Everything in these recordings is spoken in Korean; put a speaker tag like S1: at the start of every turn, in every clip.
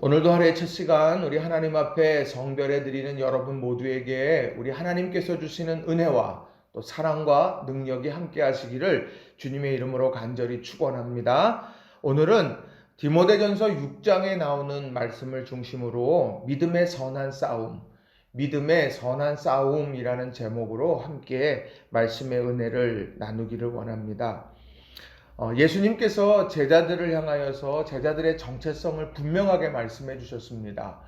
S1: 오늘도 하루의 첫 시간 우리 하나님 앞에 성별해 드리는 여러분 모두에게 우리 하나님께서 주시는 은혜와 또 사랑과 능력이 함께 하시기를 주님의 이름으로 간절히 축원합니다. 오늘은 디모데전서 6장에 나오는 말씀을 중심으로 믿음의 선한 싸움이라는 제목으로 함께 말씀의 은혜를 나누기를 원합니다. 예수님께서 제자들을 향하여서 제자들의 정체성을 분명하게 말씀해 주셨습니다.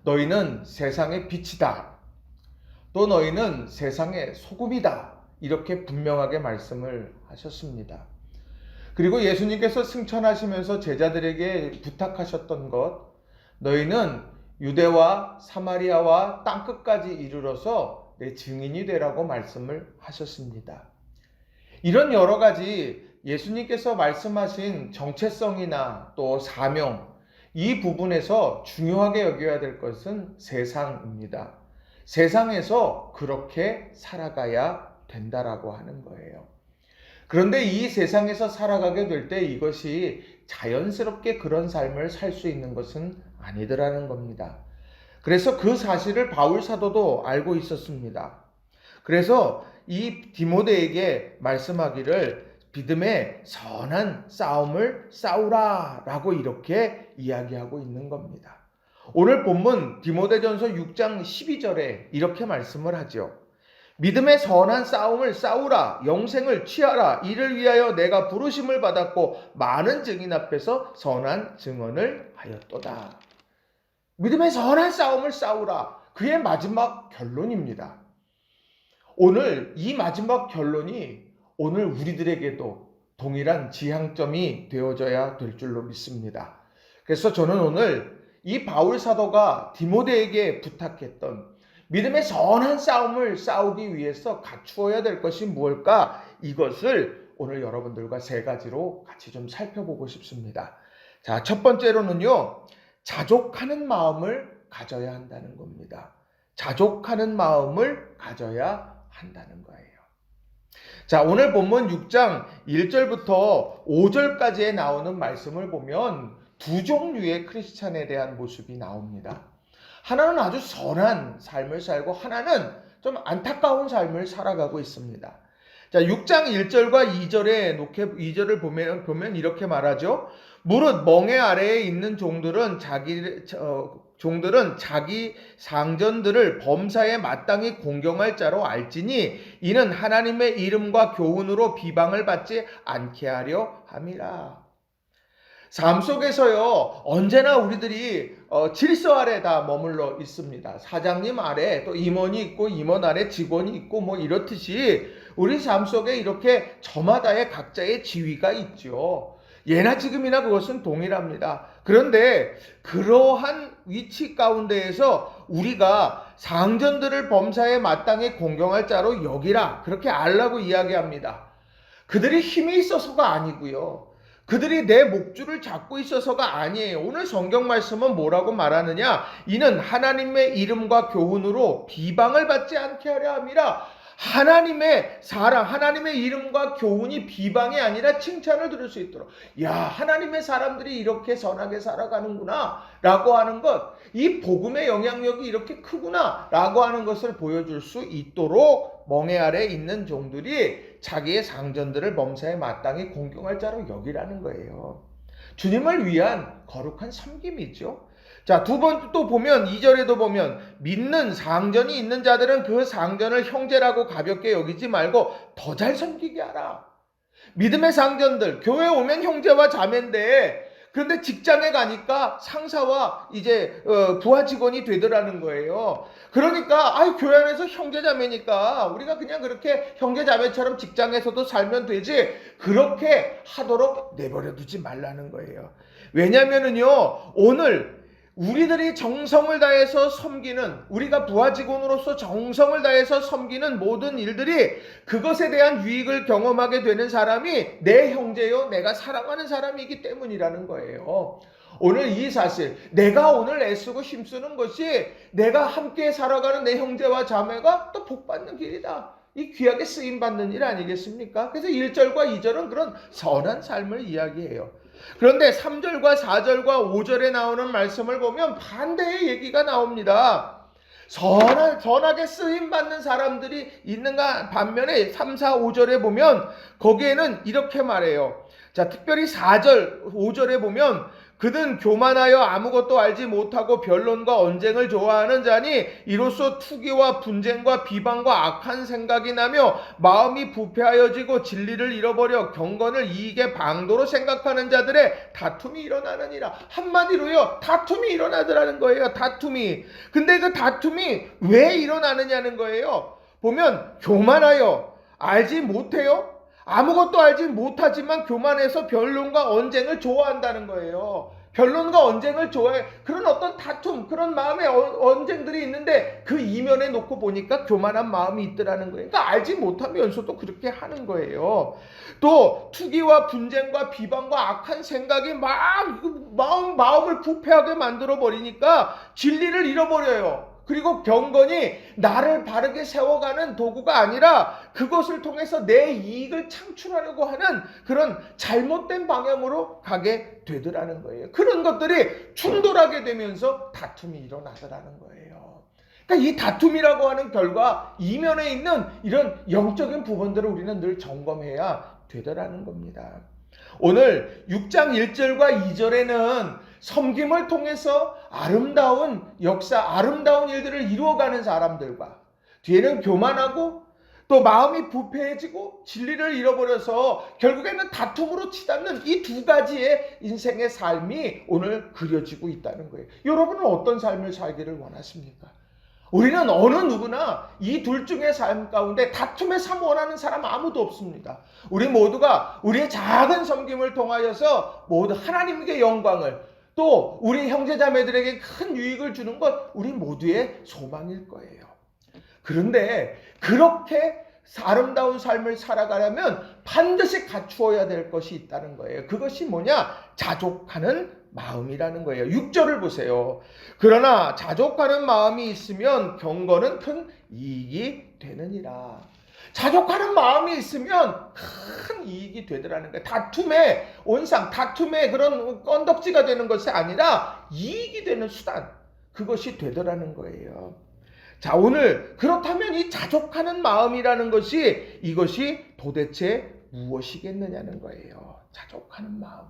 S1: 너희는 세상의 빛이다. 또 너희는 세상의 소금이다. 이렇게 분명하게 말씀을 하셨습니다. 그리고 예수님께서 승천하시면서 제자들에게 부탁하셨던 것, 너희는 유대와 사마리아와 땅끝까지 이르러서 내 증인이 되라고 말씀을 하셨습니다. 이런 여러 가지 예수님께서 말씀하신 정체성이나 또 사명, 이 부분에서 중요하게 여겨야 될 것은 세상입니다. 세상에서 그렇게 살아가야 된다라고 하는 거예요. 그런데 이 세상에서 살아가게 될 때 이것이 자연스럽게 그런 삶을 살 수 있는 것은 아니더라는 겁니다. 그래서 그 사실을 바울 사도도 알고 있었습니다. 그래서 이 디모데에게 말씀하기를 믿음의 선한 싸움을 싸우라 라고 이렇게 이야기하고 있는 겁니다. 오늘 본문 디모데전서 6장 12절에 이렇게 말씀을 하죠. 믿음의 선한 싸움을 싸우라, 영생을 취하라, 이를 위하여 내가 부르심을 받았고 많은 증인 앞에서 선한 증언을 하였도다. 믿음의 선한 싸움을 싸우라, 그의 마지막 결론입니다. 오늘 이 마지막 결론이 오늘 우리들에게도 동일한 지향점이 되어져야 될 줄로 믿습니다. 그래서 저는 오늘 이 바울 사도가 디모데에게 부탁했던 믿음의 선한 싸움을 싸우기 위해서 갖추어야 될 것이 무엇일까? 이것을 오늘 여러분들과 세 가지로 같이 좀 살펴보고 싶습니다. 자, 첫 번째로는요, 자족하는 마음을 가져야 한다는 겁니다. 자족하는 마음을 가져야 한다는 거예요. 자, 오늘 본문 6장 1절부터 5절까지에 나오는 말씀을 보면 두 종류의 크리스찬에 대한 모습이 나옵니다. 하나는 아주 선한 삶을 살고 하나는 좀 안타까운 삶을 살아가고 있습니다. 자, 6장 1절과 2절을 보면 이렇게 말하죠. 무릇 멍에 아래에 있는 종들은 자기 상전들을 범사에 마땅히 공경할 자로 알지니 이는 하나님의 이름과 교훈으로 비방을 받지 않게 하려 함이라. 삶 속에서요, 언제나 우리들이 질서 아래 다 머물러 있습니다. 사장님 아래 또 임원이 있고 임원 아래 직원이 있고 뭐 이렇듯이 우리 삶 속에 이렇게 저마다의 각자의 지위가 있죠. 예나 지금이나 그것은 동일합니다. 그런데 그러한 위치 가운데에서 우리가 상전들을 범사에 마땅히 공경할 자로 여기라, 그렇게 알라고 이야기합니다. 그들이 힘이 있어서가 아니고요. 그들이 내 목줄을 잡고 있어서가 아니에요. 오늘 성경 말씀은 뭐라고 말하느냐? 이는 하나님의 이름과 교훈으로 비방을 받지 않게 하려 함이라. 하나님의 사랑, 하나님의 이름과 교훈이 비방이 아니라 칭찬을 들을 수 있도록, 야, 하나님의 사람들이 이렇게 선하게 살아가는구나 라고 하는 것, 이 복음의 영향력이 이렇게 크구나 라고 하는 것을 보여줄 수 있도록 멍에 아래 있는 종들이 자기의 상전들을 범사에 마땅히 공경할 자로 여기라는 거예요. 주님을 위한 거룩한 섬김이죠. 자, 두 번 또 보면 2절에도 보면 믿는 상전이 있는 자들은 그 상전을 형제라고 가볍게 여기지 말고 더 잘 섬기게 하라. 믿음의 상전들, 교회 오면 형제와 자매인데 그런데 직장에 가니까 상사와 이제 부하 직원이 되더라는 거예요. 그러니까 교회 안에서 형제 자매니까 우리가 그냥 그렇게 형제 자매처럼 직장에서도 살면 되지, 그렇게 하도록 내버려 두지 말라는 거예요. 왜냐면은요, 오늘 우리들이 정성을 다해서 섬기는, 우리가 부하 직원으로서 정성을 다해서 섬기는 모든 일들이 그것에 대한 유익을 경험하게 되는 사람이 내 형제요, 내가 사랑하는 사람이기 때문이라는 거예요. 오늘 이 사실, 내가 오늘 애쓰고 힘쓰는 것이 내가 함께 살아가는 내 형제와 자매가 또 복받는 길이다. 이 귀하게 쓰임받는 일 아니겠습니까? 그래서 1절과 2절은 그런 선한 삶을 이야기해요. 그런데 3절과 4절과 5절에 나오는 말씀을 보면 반대의 얘기가 나옵니다. 선하게 쓰임받는 사람들이 있는가 반면에 3, 4, 5절에 보면 거기에는 이렇게 말해요. 자, 특별히 4절, 5절에 보면 그는 교만하여 아무것도 알지 못하고 변론과 언쟁을 좋아하는 자니 이로써 투기와 분쟁과 비방과 악한 생각이 나며 마음이 부패하여지고 진리를 잃어버려 경건을 이익의 방도로 생각하는 자들의 다툼이 일어나느니라. 한마디로요, 다툼이 일어나더라는 거예요. 다툼이. 근데 그 다툼이 왜 일어나느냐는 거예요. 보면 교만하여 알지 못해요. 아무것도 알지 못하지만 교만해서 변론과 언쟁을 좋아한다는 거예요. 변론과 언쟁을 좋아해. 그런 어떤 다툼, 그런 마음의 언쟁들이 있는데 그 이면에 놓고 보니까 교만한 마음이 있더라는 거예요. 그러니까 알지 못하면서도 그렇게 하는 거예요. 또 투기와 분쟁과 비방과 악한 생각이 마음을 부패하게 만들어 버리니까 진리를 잃어버려요. 그리고 경건이 나를 바르게 세워가는 도구가 아니라 그것을 통해서 내 이익을 창출하려고 하는 그런 잘못된 방향으로 가게 되더라는 거예요. 그런 것들이 충돌하게 되면서 다툼이 일어나더라는 거예요. 그러니까 이 다툼이라고 하는 결과 이면에 있는 이런 영적인 부분들을 우리는 늘 점검해야 되더라는 겁니다. 오늘 6장 1절과 2절에는 섬김을 통해서 아름다운 역사, 아름다운 일들을 이루어가는 사람들과 뒤에는 교만하고 또 마음이 부패해지고 진리를 잃어버려서 결국에는 다툼으로 치닫는 이 두 가지의 인생의 삶이 오늘 그려지고 있다는 거예요. 여러분은 어떤 삶을 살기를 원하십니까? 우리는 어느 누구나 이 둘 중의 삶 가운데 다툼의 삶 원하는 사람 아무도 없습니다. 우리 모두가 우리의 작은 섬김을 통하여서 모두 하나님께 영광을 또 우리 형제자매들에게 큰 유익을 주는 것 우리 모두의 소망일 거예요. 그런데 그렇게 아름다운 삶을 살아가려면 반드시 갖추어야 될 것이 있다는 거예요. 그것이 뭐냐? 자족하는 마음이라는 거예요. 6절을 보세요. 그러나 자족하는 마음이 있으면 경건은 큰 이익이 되느니라. 자족하는 마음이 있으면 큰 이익이 되더라는 거예요. 다툼의 온상, 다툼의 그런 건덕지가 되는 것이 아니라 이익이 되는 수단, 그것이 되더라는 거예요. 자, 오늘 그렇다면 이 자족하는 마음이라는 것이 이것이 도대체 무엇이겠느냐는 거예요. 자족하는 마음.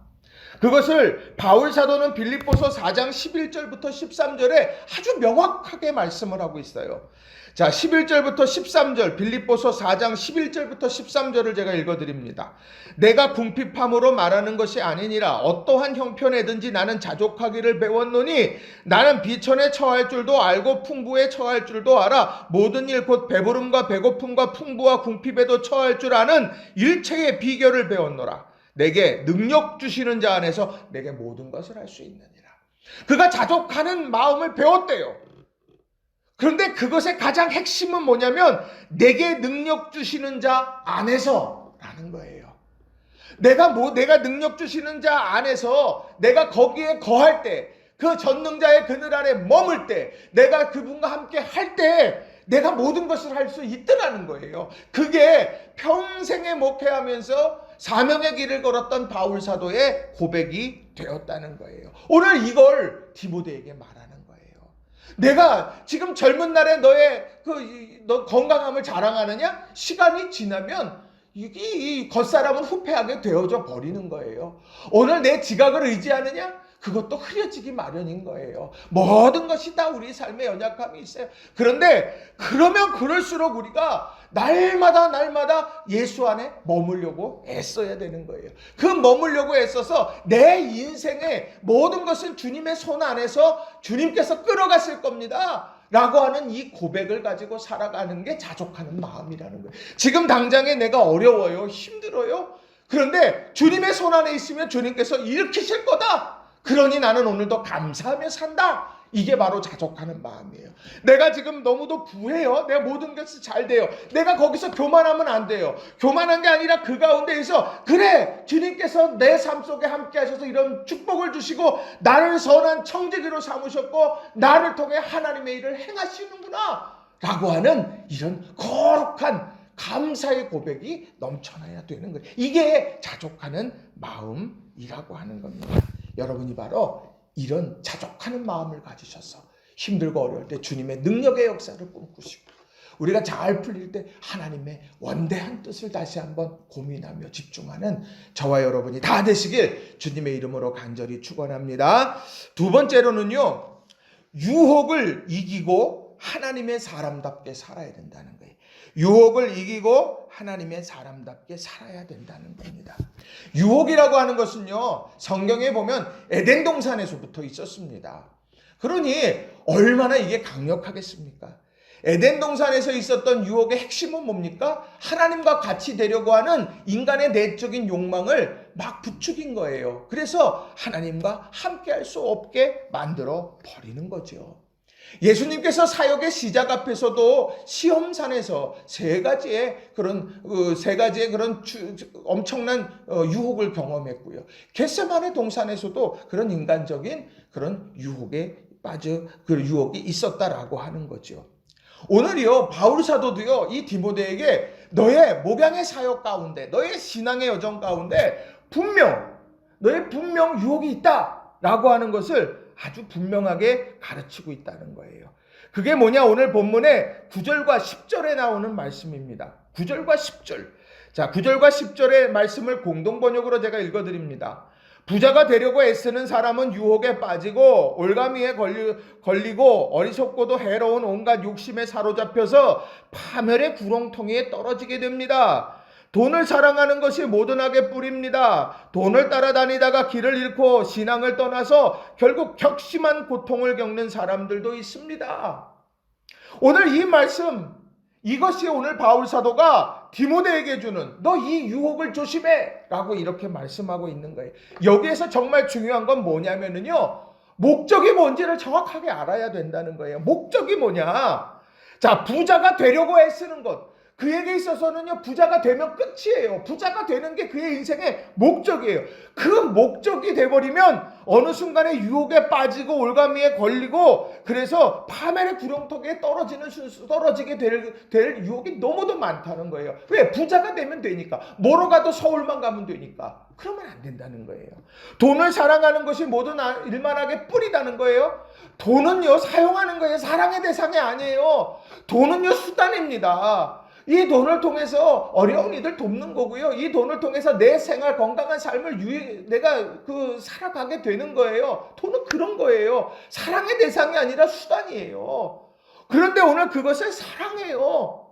S1: 그것을 바울 사도는 빌립보서 4장 11절부터 13절에 아주 명확하게 말씀을 하고 있어요. 자, 11절부터 13절, 빌립보서 4장 11절부터 13절을 제가 읽어드립니다. 내가 궁핍함으로 말하는 것이 아니니라. 어떠한 형편에든지 나는 자족하기를 배웠노니 나는 비천에 처할 줄도 알고 풍부에 처할 줄도 알아. 모든 일 곧 배부름과 배고픔과 풍부와 궁핍에도 처할 줄 아는 일체의 비결을 배웠노라. 내게 능력 주시는 자 안에서 내게 모든 것을 할 수 있느니라. 그가 자족하는 마음을 배웠대요. 그런데 그것의 가장 핵심은 뭐냐면 내게 능력 주시는 자 안에서라는 거예요. 내가 능력 주시는 자 안에서 내가 거기에 거할 때, 그 전능자의 그늘 아래 머물 때, 내가 그분과 함께 할 때 내가 모든 것을 할 수 있더라는 거예요. 그게 평생에 목회하면서 사명의 길을 걸었던 바울 사도의 고백이 되었다는 거예요. 오늘 이걸 디모데에게 말하는 거예요. 내가 지금 젊은 날에 너 건강함을 자랑하느냐? 시간이 지나면 이 겉사람은 후패하게 되어져 버리는 거예요. 오늘 내 지각을 의지하느냐? 그것도 흐려지기 마련인 거예요. 모든 것이 다 우리 삶에 연약함이 있어요. 그런데 그러면 그럴수록 우리가 날마다 예수 안에 머물려고 애써야 되는 거예요. 그 머물려고 애써서 내 인생의 모든 것은 주님의 손 안에서 주님께서 끌어갔을 겁니다 라고 하는 이 고백을 가지고 살아가는 게 자족하는 마음이라는 거예요. 지금 당장에 내가 어려워요, 힘들어요. 그런데 주님의 손 안에 있으면 주님께서 일으키실 거다. 그러니 나는 오늘도 감사하며 산다. 이게 바로 자족하는 마음이에요. 내가 지금 너무도 부해요. 내가 모든 것이 잘 돼요. 내가 거기서 교만하면 안 돼요. 교만한 게 아니라 그 가운데에서 그래, 주님께서 내 삶 속에 함께 하셔서 이런 축복을 주시고 나를 선한 청지기로 삼으셨고 나를 통해 하나님의 일을 행하시는구나 라고 하는 이런 거룩한 감사의 고백이 넘쳐나야 되는 거예요. 이게 자족하는 마음이라고 하는 겁니다. 여러분이 바로 이런 자족하는 마음을 가지셔서 힘들고 어려울 때 주님의 능력의 역사를 꿈꾸시고 우리가 잘 풀릴 때 하나님의 원대한 뜻을 다시 한번 고민하며 집중하는 저와 여러분이 다 되시길 주님의 이름으로 간절히 축원합니다. 두 번째로는요, 유혹을 이기고 하나님의 사람답게 살아야 된다는 거예요. 유혹을 이기고 하나님의 사람답게 살아야 된다는 겁니다. 유혹이라고 하는 것은요, 성경에 보면 에덴 동산에서부터 있었습니다. 그러니 얼마나 이게 강력하겠습니까? 에덴 동산에서 있었던 유혹의 핵심은 뭡니까? 하나님과 같이 되려고 하는 인간의 내적인 욕망을 막 부추긴 거예요. 그래서 하나님과 함께 할 수 없게 만들어 버리는 거죠. 예수님께서 사역의 시작 앞에서도 시험산에서 세 가지의 그런 엄청난 유혹을 경험했고요. 겟세마네 동산에서도 그런 인간적인 그런 유혹에 그 유혹이 있었다라고 하는 거죠. 오늘이요, 바울 사도도요, 이 디모데에게 너의 목양의 사역 가운데, 너의 신앙의 여정 가운데 너의 분명 유혹이 있다라고 하는 것을 아주 분명하게 가르치고 있다는 거예요. 그게 뭐냐? 오늘 본문의 9절과 10절에 나오는 말씀입니다. 9절과 10절. 자, 9절과 10절의 말씀을 공동 번역으로 제가 읽어드립니다. 부자가 되려고 애쓰는 사람은 유혹에 빠지고 올가미에 걸리고 어리석고도 해로운 온갖 욕심에 사로잡혀서 파멸의 구렁텅이에 떨어지게 됩니다. 돈을 사랑하는 것이 모든 악의 뿌리입니다. 돈을 따라다니다가 길을 잃고 신앙을 떠나서 결국 격심한 고통을 겪는 사람들도 있습니다. 오늘 이 말씀, 이것이 오늘 바울 사도가 디모데에게 주는 너 이 유혹을 조심해 라고 이렇게 말씀하고 있는 거예요. 여기에서 정말 중요한 건 뭐냐면요, 목적이 뭔지를 정확하게 알아야 된다는 거예요. 목적이 뭐냐? 자, 부자가 되려고 애쓰는 것, 그에게 있어서는요, 부자가 되면 끝이에요. 부자가 되는 게 그의 인생의 목적이에요. 그 목적이 돼버리면 어느 순간에 유혹에 빠지고 올가미에 걸리고 그래서 파멸의 구렁텅이에 떨어지게 될 유혹이 너무도 많다는 거예요. 왜? 부자가 되면 되니까. 뭐로 가도 서울만 가면 되니까. 그러면 안 된다는 거예요. 돈을 사랑하는 것이 모든 일만하게 뿌리다는 거예요. 돈은요, 사용하는 거예요. 사랑의 대상이 아니에요. 돈은요, 수단입니다. 이 돈을 통해서 어려운 이들 돕는 거고요. 이 돈을 통해서 내 생활, 건강한 삶을 내가 살아가게 되는 거예요. 돈은 그런 거예요. 사랑의 대상이 아니라 수단이에요. 그런데 오늘 그것을 사랑해요.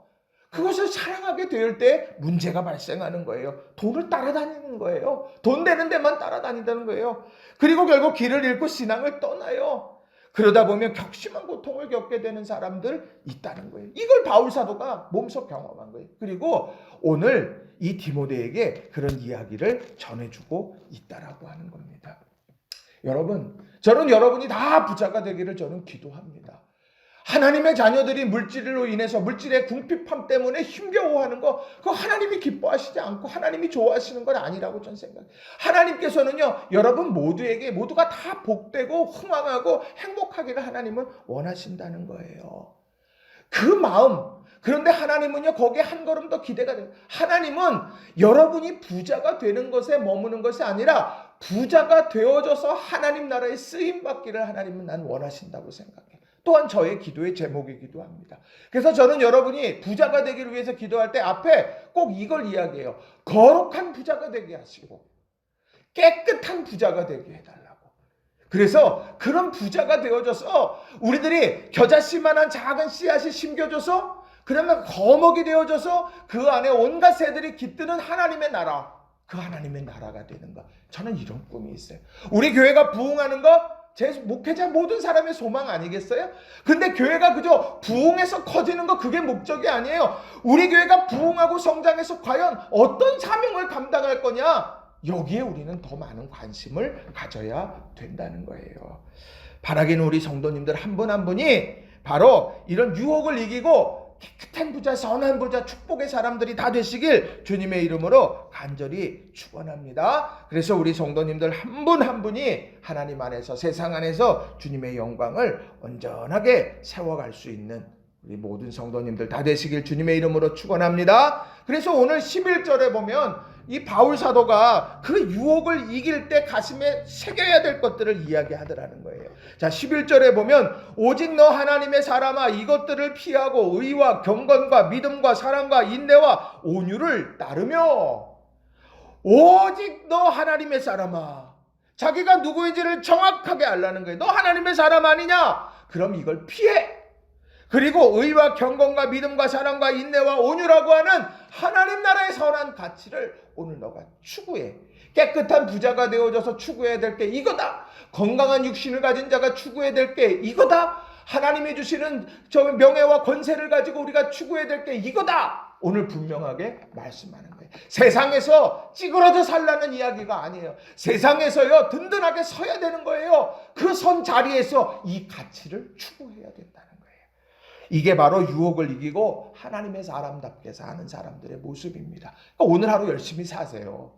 S1: 그것을 사랑하게 될 때 문제가 발생하는 거예요. 돈을 따라다니는 거예요. 돈 되는 데만 따라다닌다는 거예요. 그리고 결국 길을 잃고 신앙을 떠나요. 그러다 보면 격심한 고통을 겪게 되는 사람들 있다는 거예요. 이걸 바울 사도가 몸소 경험한 거예요. 그리고 오늘 이 디모데에게 그런 이야기를 전해주고 있다라고 하는 겁니다. 여러분, 저는 여러분이 다 부자가 되기를 저는 기도합니다. 하나님의 자녀들이 물질로 인해서 물질의 궁핍함 때문에 힘겨워하는 거, 그거 하나님이 기뻐하시지 않고 하나님이 좋아하시는 건 아니라고 저는 생각해요. 하나님께서는요, 여러분 모두가 다 복되고 흥왕하고 행복하기를 하나님은 원하신다는 거예요. 그 마음. 그런데 하나님은요, 거기에 한 걸음 더 기대가 돼요. 하나님은 여러분이 부자가 되는 것에 머무는 것이 아니라 부자가 되어져서 하나님 나라에 쓰임받기를 하나님은 난 원하신다고 생각해요. 또한 저의 기도의 제목이기도 합니다. 그래서 저는 여러분이 부자가 되기를 위해서 기도할 때 앞에 꼭 이걸 이야기해요. 거룩한 부자가 되게 하시고 깨끗한 부자가 되게 해달라고. 그래서 그런 부자가 되어져서 우리들이 겨자씨만한 작은 씨앗이 심겨져서 그러면 거목이 되어져서 그 안에 온갖 새들이 깃드는 하나님의 나라, 그 하나님의 나라가 되는 것. 저는 이런 꿈이 있어요. 우리 교회가 부흥하는 것, 제 목회자 모든 사람의 소망 아니겠어요? 근데 교회가 그저 부흥해서 커지는 거, 그게 목적이 아니에요. 우리 교회가 부흥하고 성장해서 과연 어떤 사명을 감당할 거냐? 여기에 우리는 더 많은 관심을 가져야 된다는 거예요. 바라기는 우리 성도님들 한 분 한 분이 바로 이런 유혹을 이기고 깨끗한 부자, 선한 부자, 축복의 사람들이 다 되시길 주님의 이름으로 간절히 축원합니다. 그래서 우리 성도님들 한 분 한 분이 하나님 안에서, 세상 안에서 주님의 영광을 온전하게 세워갈 수 있는 우리 모든 성도님들 다 되시길 주님의 이름으로 축원합니다. 그래서 오늘 11절에 보면 이 바울 사도가 그 유혹을 이길 때 가슴에 새겨야 될 것들을 이야기하더라는 거예요. 자, 11절에 보면 오직 너 하나님의 사람아 이것들을 피하고 의와 경건과 믿음과 사랑과 인내와 온유를 따르며. 오직 너 하나님의 사람아. 자기가 누구인지를 정확하게 알라는 거예요. 너 하나님의 사람 아니냐? 그럼 이걸 피해. 그리고 의와 경건과 믿음과 사랑과 인내와 온유라고 하는 하나님 나라의 선한 가치를 오늘 너가 추구해. 깨끗한 부자가 되어져서 추구해야 될 게 이거다. 건강한 육신을 가진 자가 추구해야 될 게 이거다. 하나님이 주시는 저 명예와 권세를 가지고 우리가 추구해야 될 게 이거다. 오늘 분명하게 말씀하는 거예요. 세상에서 찌그러져 살라는 이야기가 아니에요. 세상에서요 든든하게 서야 되는 거예요. 그 선 자리에서 이 가치를 추구해야 된다는 거예요. 이게 바로 유혹을 이기고 하나님의 사람답게 사는 사람들의 모습입니다. 그러니까 오늘 하루 열심히 사세요.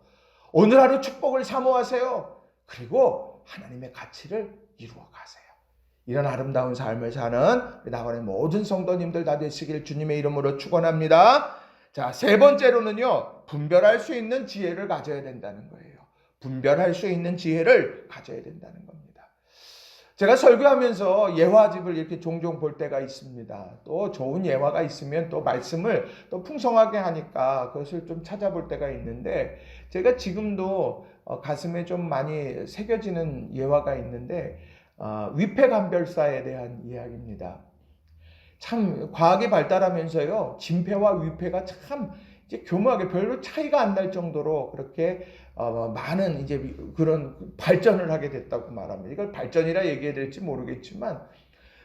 S1: 오늘 하루 축복을 사모하세요. 그리고 하나님의 가치를 이루어 가세요. 이런 아름다운 삶을 사는 나원의 모든 성도님들 다 되시길 주님의 이름으로 축원합니다. 자, 세 번째로는요, 분별할 수 있는 지혜를 가져야 된다는 거예요. 분별할 수 있는 지혜를 가져야 된다는 겁니다. 제가 설교하면서 예화집을 이렇게 종종 볼 때가 있습니다. 또 좋은 예화가 있으면 또 말씀을 또 풍성하게 하니까 그것을 좀 찾아볼 때가 있는데, 제가 지금도 가슴에 좀 많이 새겨지는 예화가 있는데, 위패감별사에 대한 이야기입니다. 참 과학이 발달하면서요, 진폐와 위패가 참 이제 교묘하게 별로 차이가 안 날 정도로 그렇게 많은 이제 그런 발전을 하게 됐다고 말합니다. 이걸 발전이라 얘기해야 될지 모르겠지만,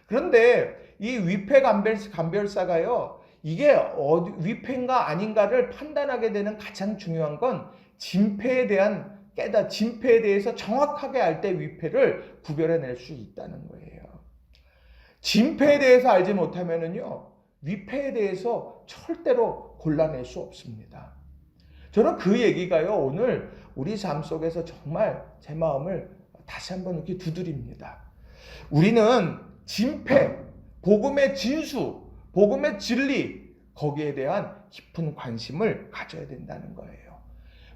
S1: 그런데 이 위패감별사가요, 이게 위패인가 아닌가를 판단하게 되는 가장 중요한 건 진폐에 대한 진폐에 대해서 정확하게 알 때 위패를 구별해낼 수 있다는 거예요. 진폐에 대해서 알지 못하면은요, 위패에 대해서 절대로 골라낼 수 없습니다. 저는 그 얘기가요, 오늘 우리 삶 속에서 정말 제 마음을 다시 한번 이렇게 두드립니다. 우리는 진폐, 복음의 진수, 복음의 진리, 거기에 대한 깊은 관심을 가져야 된다는 거예요.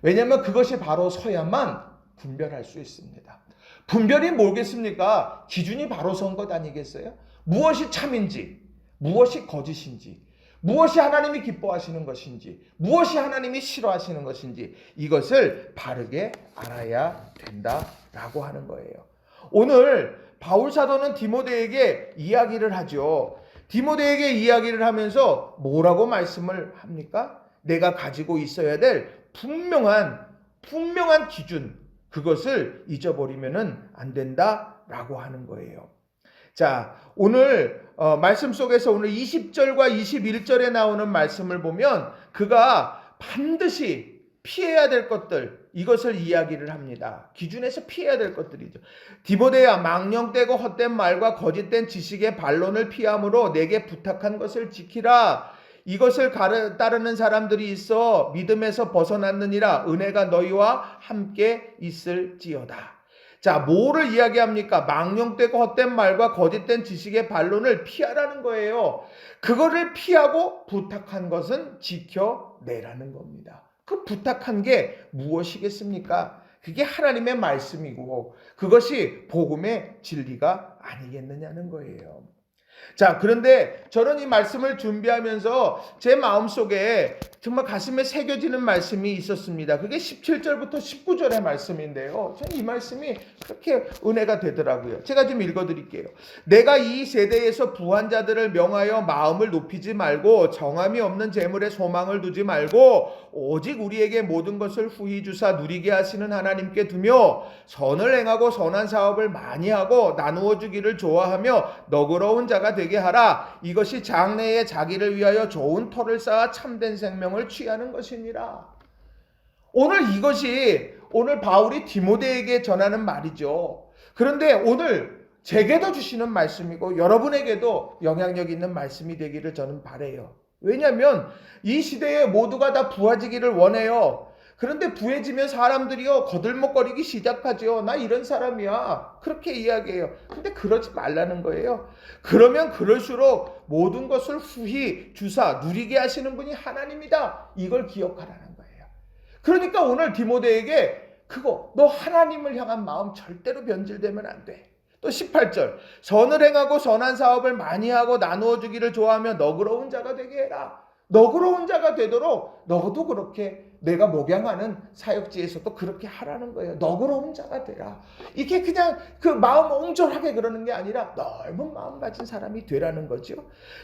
S1: 왜냐하면 그것이 바로 서야만 분별할 수 있습니다. 분별이 뭐겠습니까? 기준이 바로 선 것 아니겠어요? 무엇이 참인지, 무엇이 거짓인지, 무엇이 하나님이 기뻐하시는 것인지, 무엇이 하나님이 싫어하시는 것인지, 이것을 바르게 알아야 된다라고 하는 거예요. 오늘 바울 사도는 디모데에게 이야기를 하죠. 디모데에게 이야기를 하면서 뭐라고 말씀을 합니까? 내가 가지고 있어야 될 분명한 기준, 그것을 잊어버리면은 안 된다라고 하는 거예요. 자, 오늘 말씀 속에서 오늘 20절과 21절에 나오는 말씀을 보면 그가 반드시 피해야 될 것들, 이것을 이야기를 합니다. 기준에서 피해야 될 것들이죠. 디모데야, 망령되고 헛된 말과 거짓된 지식의 반론을 피함으로 내게 부탁한 것을 지키라. 이것을 따르는 사람들이 있어 믿음에서 벗어났느니라. 은혜가 너희와 함께 있을지어다. 자, 뭐를 이야기합니까? 망령되고 헛된 말과 거짓된 지식의 반론을 피하라는 거예요. 그거를 피하고 부탁한 것은 지켜내라는 겁니다. 그 부탁한 게 무엇이겠습니까? 그게 하나님의 말씀이고 그것이 복음의 진리가 아니겠느냐는 거예요. 자, 그런데 저는 이 말씀을 준비하면서 제 마음속에 정말 가슴에 새겨지는 말씀이 있었습니다. 그게 17절부터 19절의 말씀인데요. 저는 이 말씀이 그렇게 은혜가 되더라고요. 제가 좀 읽어드릴게요. 내가 이 세대에서 부한 자들을 명하여 마음을 높이지 말고 정함이 없는 재물에 소망을 두지 말고 오직 우리에게 모든 것을 후히 주사 누리게 하시는 하나님께 두며 선을 행하고 선한 사업을 많이 하고 나누어 주기를 좋아하며 너그러운 자가 되게 하라. 이것이 장래에 자기를 위하여 좋은 터를 쌓아 참된 생명을 취하는 것이니라. 오늘 바울이 디모데에게 전하는 말이죠. 그런데 오늘 제게도 주시는 말씀이고 여러분에게도 영향력 있는 말씀이 되기를 저는 바라요. 왜냐하면 이 시대에 모두가 다 부하지기를 원해요. 그런데 부해지면 사람들이요 거들먹거리기 시작하죠. 나 이런 사람이야. 그렇게 이야기해요. 근데 그러지 말라는 거예요. 그러면 그럴수록 모든 것을 후히 주사 누리게 하시는 분이 하나님이다. 이걸 기억하라는 거예요. 그러니까 오늘 디모데에게 그거 너 하나님을 향한 마음 절대로 변질되면 안 돼. 또 18절 선을 행하고 선한 사업을 많이 하고 나누어 주기를 좋아하며 너그러운 자가 되게 해라. 너그러운 자가 되도록 너도 그렇게 내가 목양하는 사역지에서도 그렇게 하라는 거예요. 너그러운 자가 되라. 이게 그냥 그 마음 옹졸하게 그러는 게 아니라 넓은 마음 가진 사람이 되라는 거죠.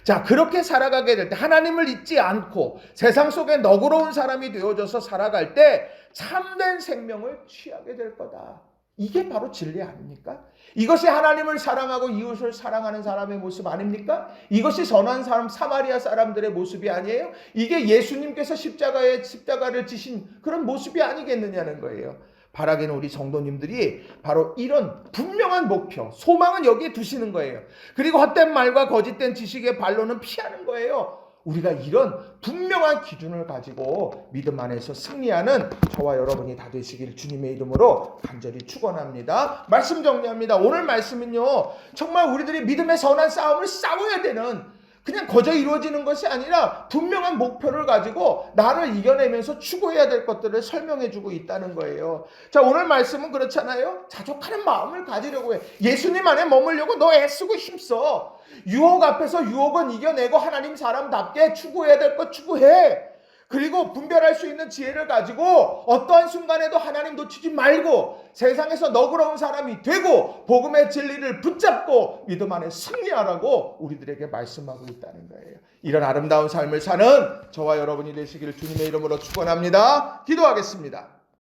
S1: 자, 그렇게 살아가게 될 때 하나님을 잊지 않고 세상 속에 너그러운 사람이 되어져서 살아갈 때 참된 생명을 취하게 될 거다. 이게 바로 진리 아닙니까? 이것이 하나님을 사랑하고 이웃을 사랑하는 사람의 모습 아닙니까? 이것이 선한 사람 사마리아 사람들의 모습이 아니에요? 이게 예수님께서 십자가를 지신 그런 모습이 아니겠느냐는 거예요. 바라기는 우리 성도님들이 바로 이런 분명한 목표, 소망은 여기에 두시는 거예요. 그리고 헛된 말과 거짓된 지식의 반론은 피하는 거예요. 우리가 이런 분명한 기준을 가지고 믿음 안에서 승리하는 저와 여러분이 다 되시길 주님의 이름으로 간절히 축원합니다. 말씀 정리합니다. 오늘 말씀은요, 정말 우리들이 믿음의 선한 싸움을 싸워야 되는, 그냥 거저 이루어지는 것이 아니라 분명한 목표를 가지고 나를 이겨내면서 추구해야 될 것들을 설명해주고 있다는 거예요. 자, 오늘 말씀은 그렇잖아요. 자족하는 마음을 가지려고 해. 예수님 안에 머물려고 너 애쓰고 힘써. 유혹 앞에서 유혹은 이겨내고 하나님 사람답게 추구해야 될 것 추구해. 그리고 분별할 수 있는 지혜를 가지고 어떠한 순간에도 하나님 놓치지 말고 세상에서 너그러운 사람이 되고 복음의 진리를 붙잡고 믿음 안에 승리하라고 우리들에게 말씀하고 있다는 거예요. 이런 아름다운 삶을 사는 저와 여러분이 되시기를 주님의 이름으로 축원합니다. 기도하겠습니다.